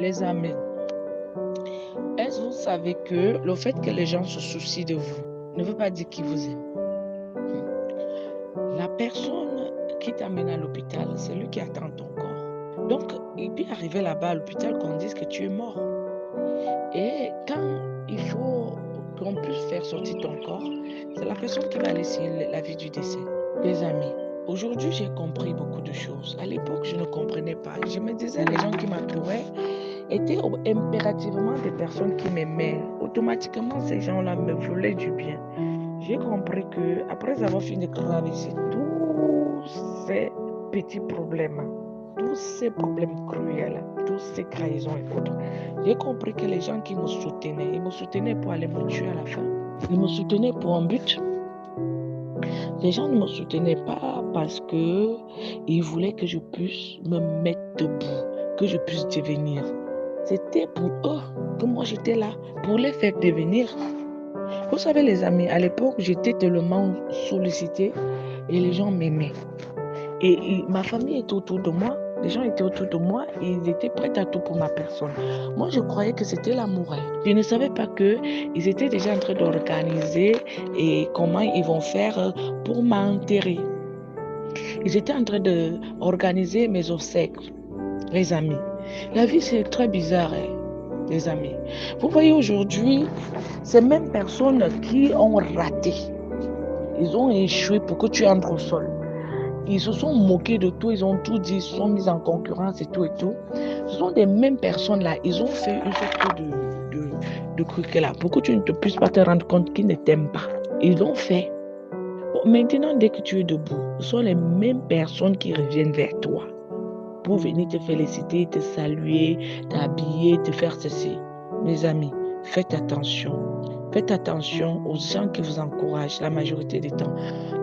Les amis, est-ce que vous savez que le fait que les gens se soucient de vous ne veut pas dire qu'ils vous aiment? La personne qui t'amène à l'hôpital, c'est lui qui attend ton corps. Donc, il peut arriver là-bas à l'hôpital qu'on dise que tu es mort. Et quand il faut qu'on puisse faire sortir ton corps, c'est la personne qui va laisser l'avis du décès. Les amis, aujourd'hui j'ai compris beaucoup de choses. À l'époque, je ne comprenais pas. Je me disais, les gens qui m'entouraient étaient impérativement des personnes qui m'aimaient. Automatiquement, ces gens-là me voulaient du bien. J'ai compris que après avoir fini de traverser tous ces petits problèmes, tous ces problèmes cruels, tous ces trahisons et autres, j'ai compris que les gens qui me soutenaient, ils me soutenaient pour aller me tuer à la fin. Ils me soutenaient pour un but. Les gens ne me soutenaient pas parce qu'ils voulaient que je puisse me mettre debout, que je puisse devenir. C'était pour eux que moi j'étais là, pour les faire devenir. Vous savez les amis, à l'époque j'étais tellement sollicitée et les gens m'aimaient. Et ma famille était autour de moi, les gens étaient autour de moi et ils étaient prêts à tout pour ma personne. Moi je croyais que c'était l'amour. Je ne savais pas qu'ils étaient déjà en train d'organiser et comment ils vont faire pour m'enterrer. Ils étaient en train d'organiser mes obsèques, les amis. La vie c'est très bizarre, les amis. Vous voyez aujourd'hui, ces mêmes personnes qui ont raté, ils ont échoué pour que tu entres au sol. Ils se sont moqués de tout, ils ont tout dit, ils se sont mis en concurrence et tout et tout. Ce sont des mêmes personnes là, ils ont fait une sorte de truc là, pour que tu ne te puisses pas te rendre compte qu'ils ne t'aiment pas. Ils l'ont fait. Bon, maintenant, dès que tu es debout, ce sont les mêmes personnes qui reviennent vers toi pour venir te féliciter, te saluer, t'habiller, te faire ceci. Mes amis, faites attention. Faites attention aux gens qui vous encouragent la majorité du temps.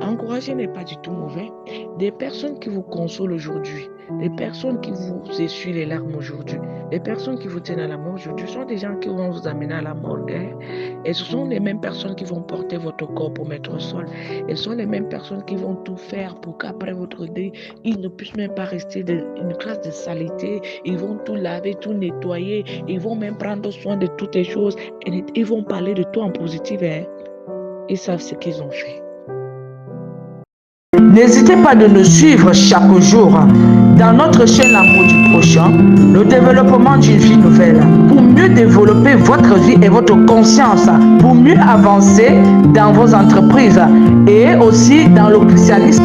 Encourager n'est pas du tout mauvais. Des personnes qui vous consolent aujourd'hui, des personnes qui vous essuient les larmes aujourd'hui, des personnes qui vous tiennent à la mort aujourd'hui, sont des gens qui vont vous amener à la mort. Et ce sont les mêmes personnes qui vont porter votre corps pour mettre au sol. Et ce sont les mêmes personnes qui vont tout faire pour qu'après votre deuil, ils ne puissent même pas rester une classe de saleté. Ils vont tout laver, tout nettoyer. Ils vont même prendre soin de toutes les choses. Et ils vont parler de toi en positif. Ils savent ce qu'ils ont fait. N'hésitez pas de nous suivre chaque jour dans notre chaîne L'amour du prochain, le développement d'une vie nouvelle, pour mieux développer votre vie et votre conscience, pour mieux avancer dans vos entreprises et aussi dans le christianisme.